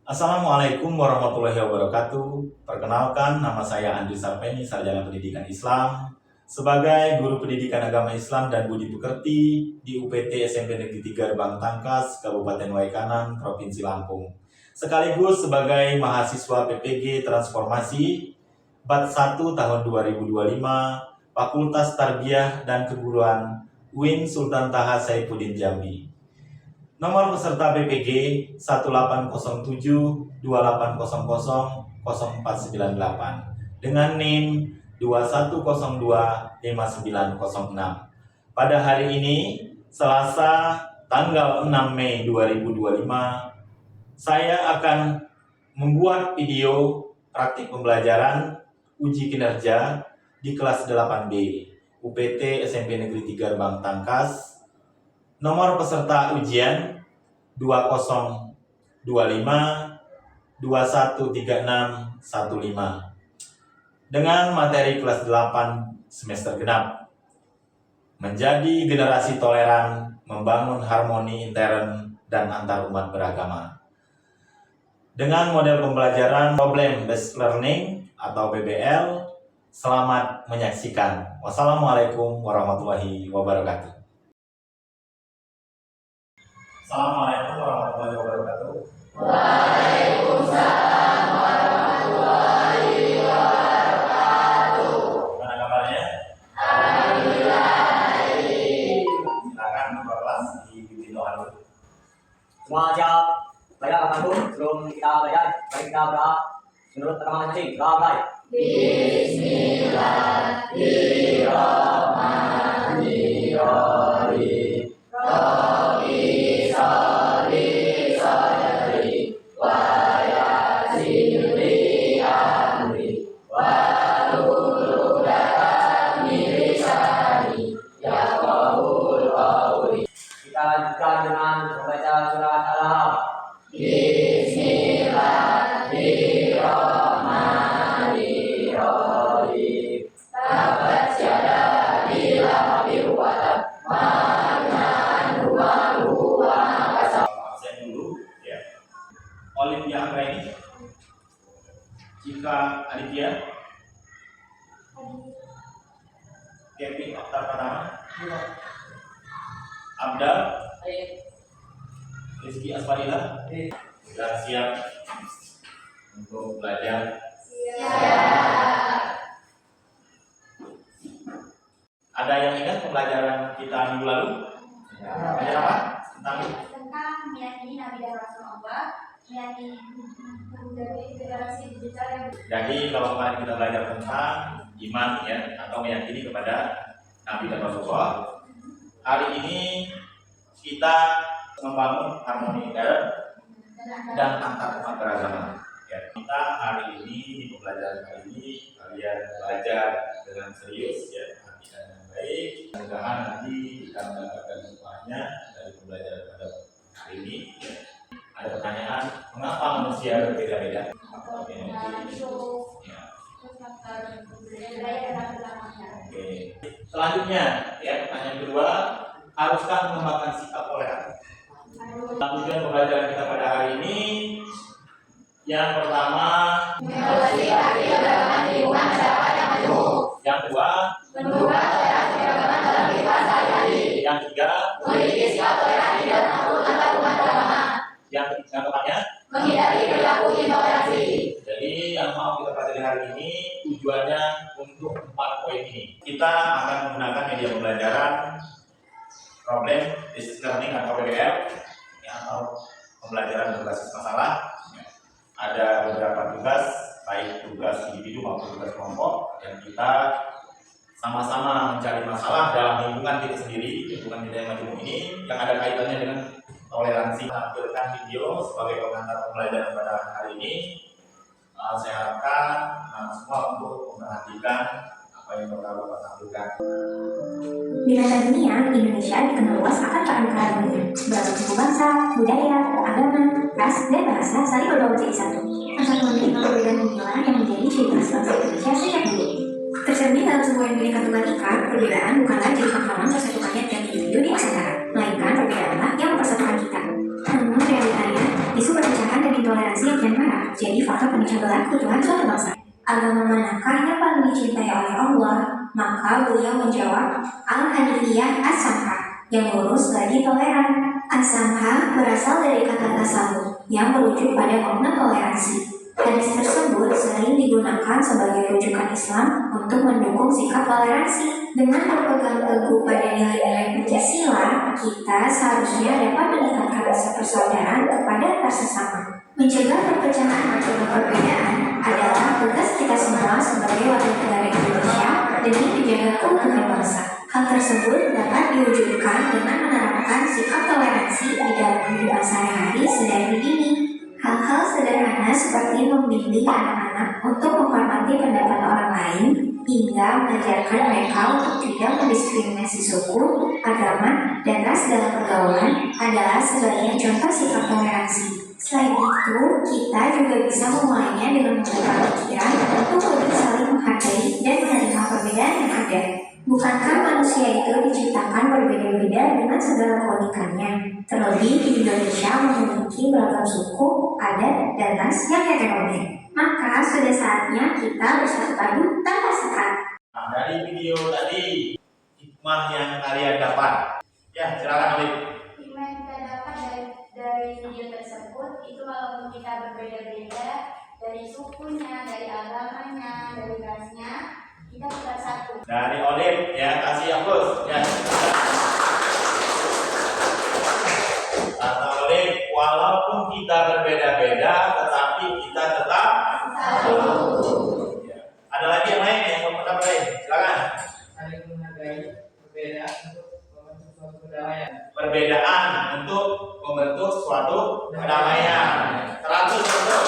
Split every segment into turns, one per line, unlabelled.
Assalamualaikum warahmatullahi wabarakatuh. Perkenalkan, nama saya Andri Sarpeni, sarjana pendidikan Islam, sebagai guru pendidikan agama Islam dan budi pekerti di UPT SMP Negeri 3 Gerbang Tangkas, Kabupaten Waikanan, Provinsi Lampung. Sekaligus sebagai mahasiswa PPG Transformasi Bat 1 tahun 2025, Fakultas Tarbiyah dan Keguruan UIN Sultan Taha Saifuddin Jambi. Nomor peserta BPG 180728000498 dengan NIM 21025906. Pada hari ini, Selasa tanggal 6 Mei 2025, saya akan membuat video praktik pembelajaran uji kinerja di kelas 8B UPT SMP Negeri 3 Gerbang Tangkas. Nomor peserta ujian 2025-213615 dengan materi kelas 8 semester genap. Menjadi generasi toleran, membangun harmoni intern dan antar umat beragama. Dengan model pembelajaran Problem Based Learning atau PBL, selamat menyaksikan. Wassalamualaikum warahmatullahi wabarakatuh. Assalamualaikum warahmatullahi wabarakatuh.
Waalaikumsalam warahmatullahi wabarakatuh.
Gimana kabarnya?
Alhamdulillah baik.
Silakan Bapak kelas diikuti doa dulu.
Semua siap. Baik, Assalamualaikum. Sebelum kita belajar, mari kita berdoa menurut rekaman masing-masing. Doa baik.
Bismillahirrahmanirrahim. Rabbi sholli sadri wa yassir li amri wahlul 'uqdatam min lisani yafqahul qawli.
Kita lanjutkan dengan membaca surat Al-Ahzab.
Bismillahirrahmanirrahim. Tabat yada abil lahabir wa tab ma aghnaa anhu wa ma kasab.
Absen dulu ya. Olivia Anggraini. Cika Aditya. Kevin Oktar Pratama. Abdal. Rizky Asfarila. Sudah siap untuk belajar? Ada yang ingat pembelajaran kita minggu lalu? Belajar apa? Tentang
meyakini Nabi dan Rasul Allah, meyakini menjadi generasi digital yang
Jadi kalau kemarin kita belajar tentang iman ya, atau meyakini kepada Nabi dan Rasulullah, hari ini kita membangun harmoni intern dan antar umat beragama. Ya, kita hari ini di pembelajaran kali ini kalian belajar dengan serius ya, perhatikan dengan baik. Mudah-mudahan nanti kita mendapatkan hikmahnya dari pembelajaran pada hari ini. Ya. Ada pertanyaan, mengapa manusia berbeda-beda? Oke, ya. Oke. Selanjutnya, ya pertanyaan kedua, haruskah mengembangkan sikap toleran? Tujuan pembelajaran kita pada hari ini, yang pertama,
Mengawasi keberagaman lingkungan masyarakat yang maju.
yang kedua,
Mendukung toleransi keberagaman dalam kehidupan sehari-hari.
yang ketiga,
Memiliki sikap toleransi dan angkutan antar umat beragama.
yang keempatnya.
Menghindari perilaku intoleransi.
Jadi yang mau kita pelajari hari ini tujuannya untuk 4 poin ini. Kita akan menggunakan media pembelajaran Problem Based Learning atau PBL ya, atau pembelajaran berbasis masalah. Ya. Ada beberapa tugas, baik tugas individu maupun tugas kelompok, yang kita sama-sama mencari masalah dalam lingkungan kita sendiri, lingkungan kita yang majemuk ini, yang ada kaitannya dengan toleransi. Tampilkan video sebagai pengantar pembelajaran pada hari ini. Saya harapkan semua untuk memperhatikan apa yang Bapak tampilkan.
Di masa dunia, Indonesia dikenal luas akan keanekaragamannya. Beragam suku bangsa, budaya, agama, ras, dan bahasa saling berbaur jadi satu. Persatuan minimal perbedaan inilah yang menjadi ciri khas bangsa Indonesia sejak dulu. Tercermin dalam sebuah yang Bhinneka Tunggal Ika, perbedaan bukanlah jadi penghalang tersatukannya tiap individu di Nusantara, melainkan perbedaanlah yang mempersatukan kita. Namun realitanya, isu perpecahan dan intoleransi yang baca berlaku Tuhan suatu bangsa. Agama manakah yang paling dicintai oleh Allah? Maka beliau menjawab, Al-Hanifiyah As-Samha, yang lurus lagi toleran. As-Samha berasal dari kata tasawuf, yang merujuk pada makna toleransi. Hadis tersebut sering digunakan sebagai rujukan Islam untuk mendukung sikap toleransi. Dengan berpegang teguh pada nilai-nilai Pancasila, kita seharusnya dapat meningkatkan rasa persaudaraan kepada antar sesama. Mencegah perpecahan akibat perbedaan adalah tugas kita semua sebagai warga negara Indonesia demi menjaga keutuhan bangsa. Hal tersebut dapat diwujudkan dengan menerapkan sikap toleransi di dalam kehidupan sehari-hari sedari dini. Hal-hal sederhana seperti membimbing anak-anak untuk menghormati pendapat orang lain, hingga mengajarkan mereka untuk tidak mendiskriminasi suku, agama, dan ras dalam pergaulan adalah sebagian contoh sikap toleransi. Selain itu, kita juga bisa memulainya dengan membuka pikiran untuk lebih saling menghargai dan menerima perbedaan yang ada. Bukankah manusia itu diciptakan berbeda-beda dengan segala keunikannya? Terlebih di Indonesia memiliki beragam suku, adat, dan ras yang heterogen. Maka sudah saatnya kita bersatu padu tanpa sekat.
Nah, dari video tadi, hikmah yang kalian dapat. Ya, silakan Alif.
Hikmah yang kita dapat dari video tersebut itu walaupun kita berbeda-beda dari sukunya, dari agamanya, dari rasnya, kita tetap satu.
Dari Olip, ya, kasih yang plus. Ya. Kata Olip, walaupun kita berbeda-beda, tetapi kita tetap satu. Ya. Ada lagi yang lain yang mau pendapat lain? Silakan.
Saling menghargai perbedaan untuk membentuk suatu kedamaian.
Perbedaan untuk membentuk suatu kedamaian. 100 betul.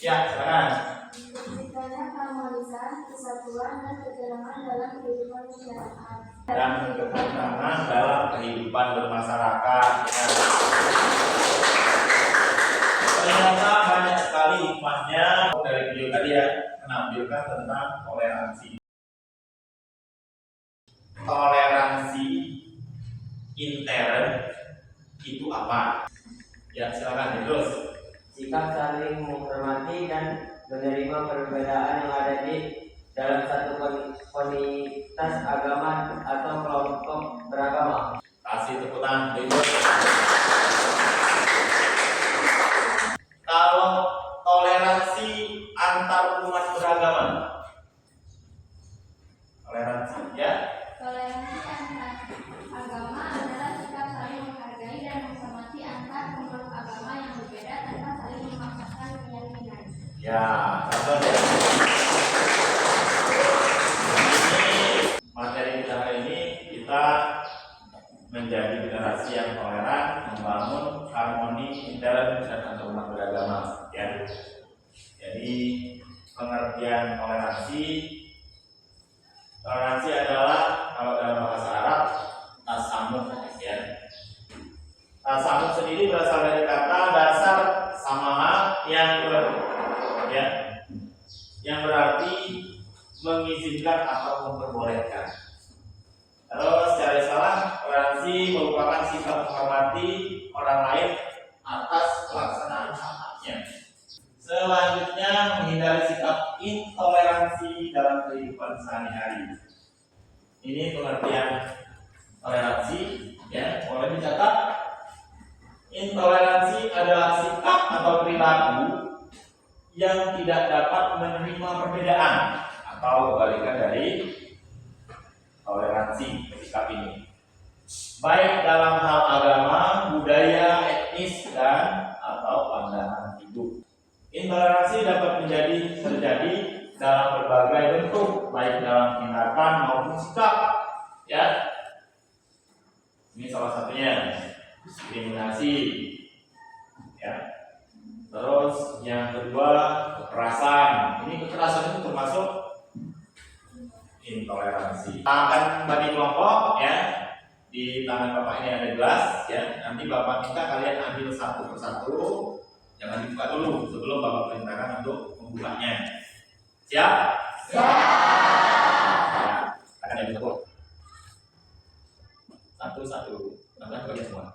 Ya, silakan.
Terciptanya keharmonisan, kesatuan, dan ketenangan dalam kehidupan masyarakat.
Dan ketenangan dalam kehidupan bermasyarakat. Ya. Ternyata banyak sekali hikmahnya dari video tadi ya, menampilkan tentang toleransi. Toleransi intern itu apa? Ya, silakan terus.
Sikap saling menghormati dan menerima perbedaan yang ada di dalam satu komunitas agama atau kelompok beragama.
Kasih tepuk tangan berikut. Kalau toleransi antar umat beragama, toleransi ya.
Toleransi antar agama adalah sikap saling menghargai dan menghormati antar pemeluk agama yang berbeda tanpa saling memaksakan keyakinan.
Ya, contoh ya. Ini materi kita hari ini, kita menjadi generasi yang toleran, membangun harmoni intern dan antar umat beragama. Ya. Jadi pengertian toleransi adalah kalau dalam bahasa Arab tasamuh. Ya. Tasamuh sendiri berasal dari kata dasar samaha yang berarti mengizinkan atau memperbolehkan. Terus secara Islam, toleransi merupakan sikap menghormati orang lain atas pelaksanaan hak-haknya. Selanjutnya, menghindari sikap intoleransi dalam kehidupan sehari-hari. Ini pengertian toleransi, ya, boleh dicatat. Intoleransi adalah sikap atau perilaku yang tidak dapat menerima perbedaan atau kebalikan dari toleransi sikap ini, baik dalam hal agama, budaya, etnis, dan atau pandangan hidup. Intoleransi dapat terjadi dalam berbagai bentuk, baik dalam tindakan maupun sikap. Ya, ini salah satunya diskriminasi. Ya. Terus yang kedua kekerasan. Ini kekerasan itu termasuk intoleransi. Kita akan bagi kelompok ya. Di tangan Bapak ini ada gelas ya. Nanti Bapak minta kalian ambil satu persatu. Jangan dibuka dulu sebelum Bapak perintahkan untuk membukanya. Siap? Siap. Ya, akan ambil satu. Nanti bagi semua.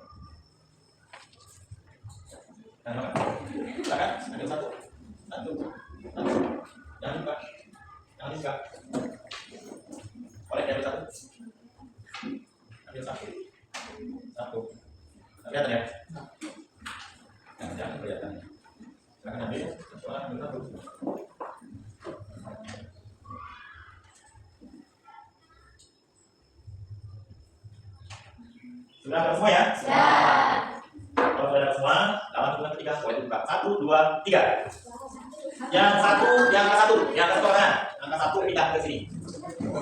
silakan. Ambil satu. Jangan lupa. Jangan lupa. Boleh ambil satu. Ambil satu. Kelihatan ya? Jangan kelihatan. Silakan ambil. Ambil satu. Sudah ada semua ya?
Sudah.
Kalau sudah ada semua, dalam hitungan ketiga boleh dibuka. 1, 2, 3. Yang satu kanan. Angka 1 pindah ke sini.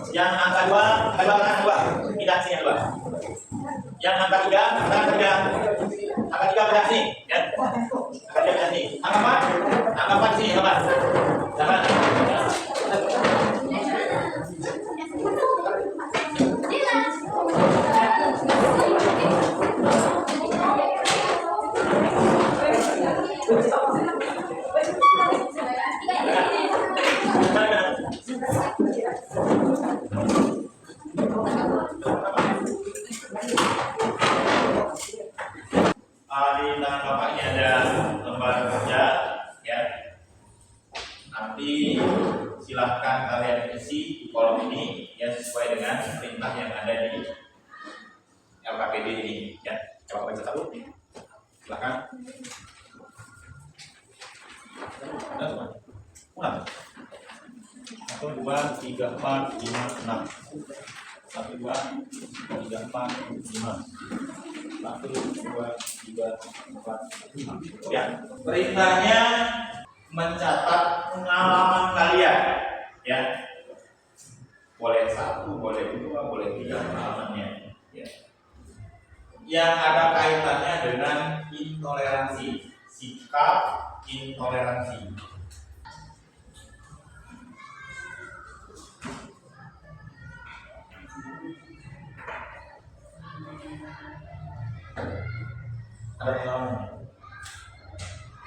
Yang angka 2 kanan 2. Pindah ke sini yang 2. Yang angka 3 kanan 3. Angka 3 pindah sini, ya. Angka 3 pindah sini. Angka 4. Angka 4 di sini, angka 4. Jangan. Di tangan Bapak ini ada lembar kerja, ya. Nanti silahkan kalian isi di kolom ini ya sesuai dengan perintah yang ada di LKPD ini, ya. Coba baca satu, silahkan. Ada semua. Ulang. 1, 2, 3, 4, 5, 6. 1, 2, 3, 4, 5. 1, 2, 3, 4, 5. Ya, perintahnya mencatat pengalaman kalian, ya. Boleh 1, boleh 2, boleh 3 pengalamannya, ya. Yang ada kaitannya dengan intoleransi, sikap intoleransi. Ada pengalaman.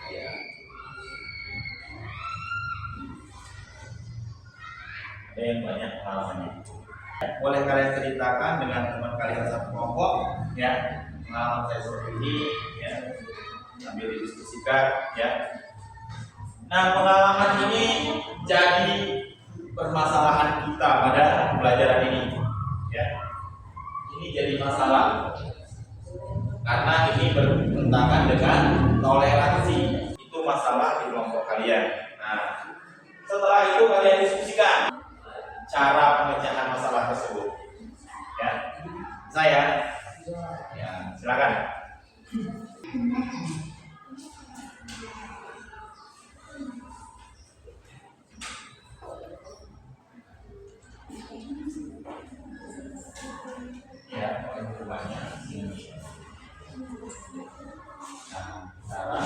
Ya. Ada yang banyak pengalamannya. Boleh kalian ceritakan dengan teman kalian satu kelompok, ya. Pengalaman saya seperti ini, ya. Sambil didiskusikan, ya. Nah, pengalaman ini jadi permasalahan kita pada pelajaran ini, ya. Ini jadi masalah karena ini bertentangan dengan toleransi. Itu masalah di kelompok kalian. Nah, setelah itu kalian diskusikan cara pemecahan masalah tersebut, ya. Saya, ya, silakan. Ya, banyak ini. Nah, cara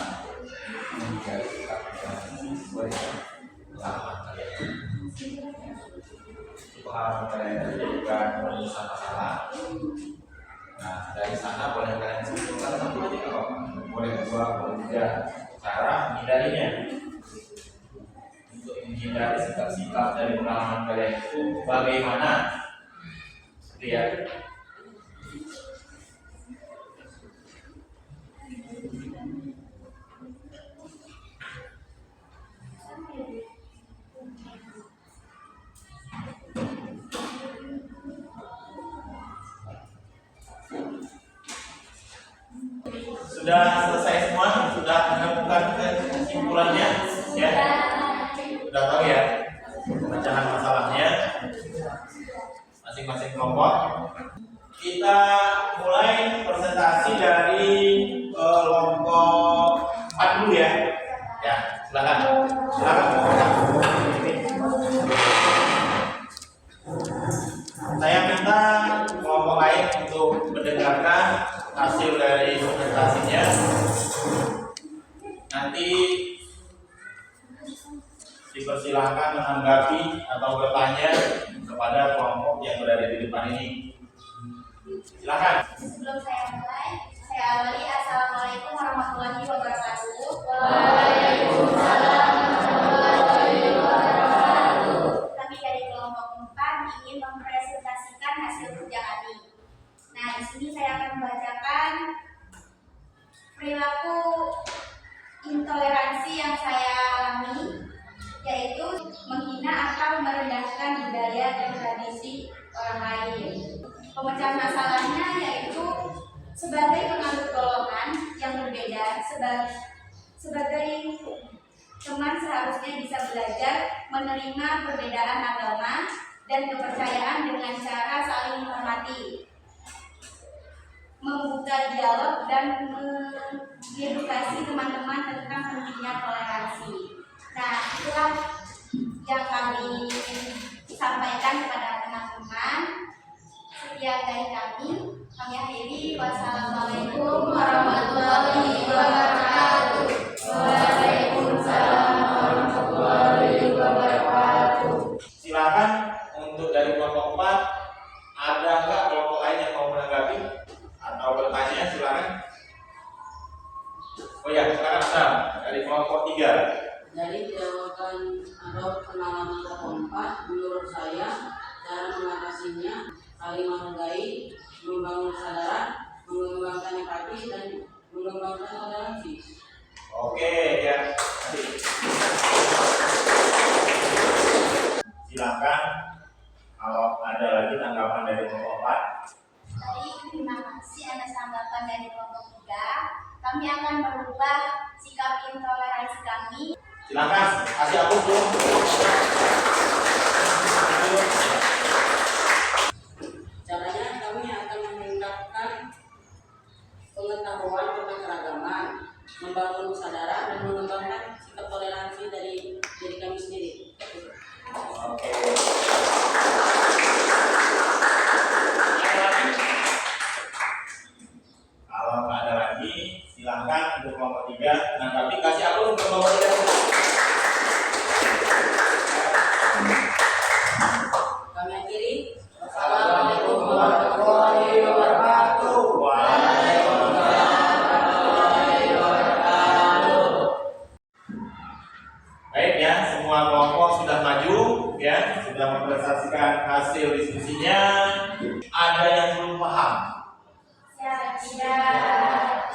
menjadi sikap toleransi sesuai dengan pengalaman kalian. Pengalaman kalian juga menyelesaikan masalah. Nah, dari sana boleh kalian simpulkan satu aja nggak apa-apa. Boleh 2, boleh 3. Cara menghindarinya. Untuk menghindari sikap-sikap dari pengalaman kalian itu bagaimana? Lihat. Sudah selesai semua, sudah menemukan kesimpulannya, ya. Sudah tahu ya pemecahan masalahnya masing-masing kelompok. Kita mulai presentasi dari kelompok 4 dulu ya. Ya, silakan. Saya minta kelompok lain untuk mendengarkan hasil dari presentasinya. Nanti dipersilahkan menanggapi atau bertanya kepada kelompok yang berada di depan ini. Silakan.
Sebelum saya mulai, saya awali. Assalamualaikum warahmatullahi wabarakatuh.
Waalaikumsalam warahmatullahi wabarakatuh.
Kami dari kelompok 4 ingin mempresentasikan hasil kerja kami. Nah, di sini saya akan membacakan perilaku intoleransi yang saya alami, yaitu menghina atau merendahkan budaya dan tradisi orang lain. Pemecahan masalahnya yaitu sebagai penganut golongan yang berbeda, sebagai teman seharusnya bisa belajar menerima perbedaan agama dan kepercayaan dengan cara saling menghormati, membuka dialog dan mengedukasi teman-teman tentang pentingnya toleransi. Nah, itulah yang kami sampaikan kepada teman-teman. Sekian dari kami. Kami akhiri. Wassalamualaikum warahmatullahi wabarakatuh. Waalaikumsalam warahmatullahi wabarakatuh.
Silakan untuk dari kelompok 4, ada nggak kelompok lain yang mau menanggapi atau bertanya? Silakan. Oh ya, silakan Sam dari kelompok 3.
Dari jawaban atau pengalaman keempat, menurut saya cara mengatasinya saling menghargai, membangun kesadaran, mengembangkan empati dan mengembangkan toleransi.
Oke, ya. Silakan kalau ada lagi tanggapan dari kelompok 4.
Baik, terima kasih atas tanggapan dari kelompok 3. Kami akan merubah sikap intoleransi kami.
Silakan kasih hapus dulu.
Caranya kami akan meningkatkan pengetahuan tentang keragaman, membangun kesadaran dan mengembangkan sikap toleransi dari diri kami sendiri.
Oke. Kalau nggak ada lagi, silakan untuk kelompok 3 menanggapi. Kasih hapus untuk kelompok 3.
Kami akhiri.
Assalamualaikum warahmatullahi wabarakatuh. Baik ya, semua kelompok sudah maju ya, sudah mempresentasikan hasil diskusinya. Ada yang belum paham?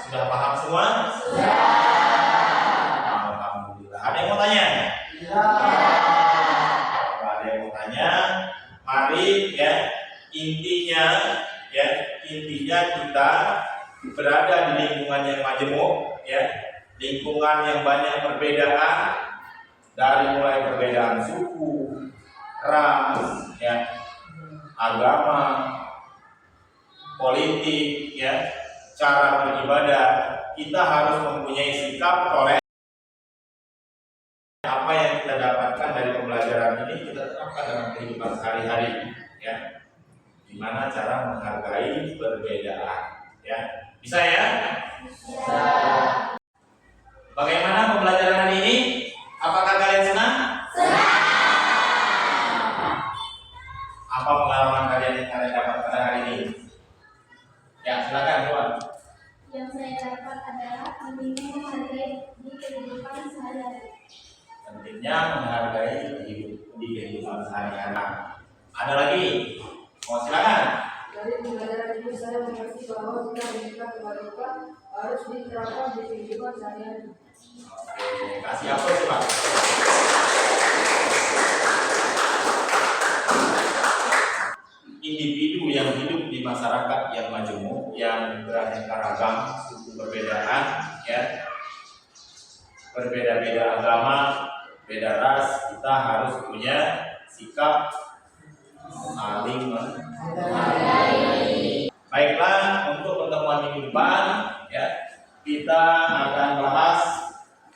Sudah paham semua? Sudah. Alhamdulillah. Ada yang mau tanya? Kalau ada yang mau tanya, mari ya, intinya kita berada di lingkungan yang majemuk ya, lingkungan yang banyak perbedaan, dari mulai perbedaan suku, ras ya, agama, politik ya, cara beribadah. Kita harus mempunyai sikap toleran. Apa yang kita dapatkan dari pembelajaran ini kita terapkan dalam kehidupan sehari-hari ya. Gimana cara menghargai perbedaan ya. Bisa ya? Bisa. Bagaimana pembelajaran hari ini? Apakah kalian senang? Senang. Apa pengalaman kalian yang kalian dapat pada hari ini? Ya, silakan Tuan.
Yang saya dapat adalah pentingnya menghargai di kehidupan sehari-hari.
Pentingnya menghargai di kehidupan sehari-hari. Ada lagi? Mau silakan.
Dari pembelajaran ini saya mengerti bahwa kita meminta kepada Tuhan harus diterapkan di kehidupan sehari-hari.
Oke, kasih apa sih Pak? Individu yang hidup di masyarakat yang majemuk, yang beraneka ragam, suku perbedaan, ya, berbeda-beda agama, beda ras, kita harus punya sikap saling menghargai. Baiklah, untuk pertemuan minggu depan, ya, kita akan bahas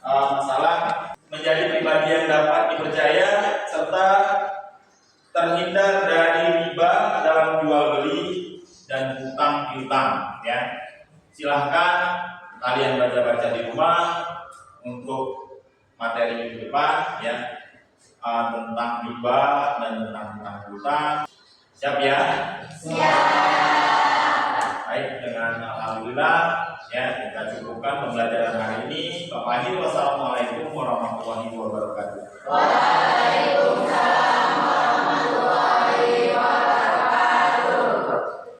masalah menjadi pribadi yang dapat dipercaya serta terhindar dari riba dalam jual beli dan hutang piutang ya. Silahkan kalian baca-baca di rumah untuk materi minggu depan ya, tentang riba dan tentang hutang piutang. Siap ya? Siap. Baik, dengan alhamdulillah ya, kita cukupkan pembelajaran hari ini. Bapak Ibu, wassalamualaikum warahmatullahi wabarakatuh.
Waalaikumsalam.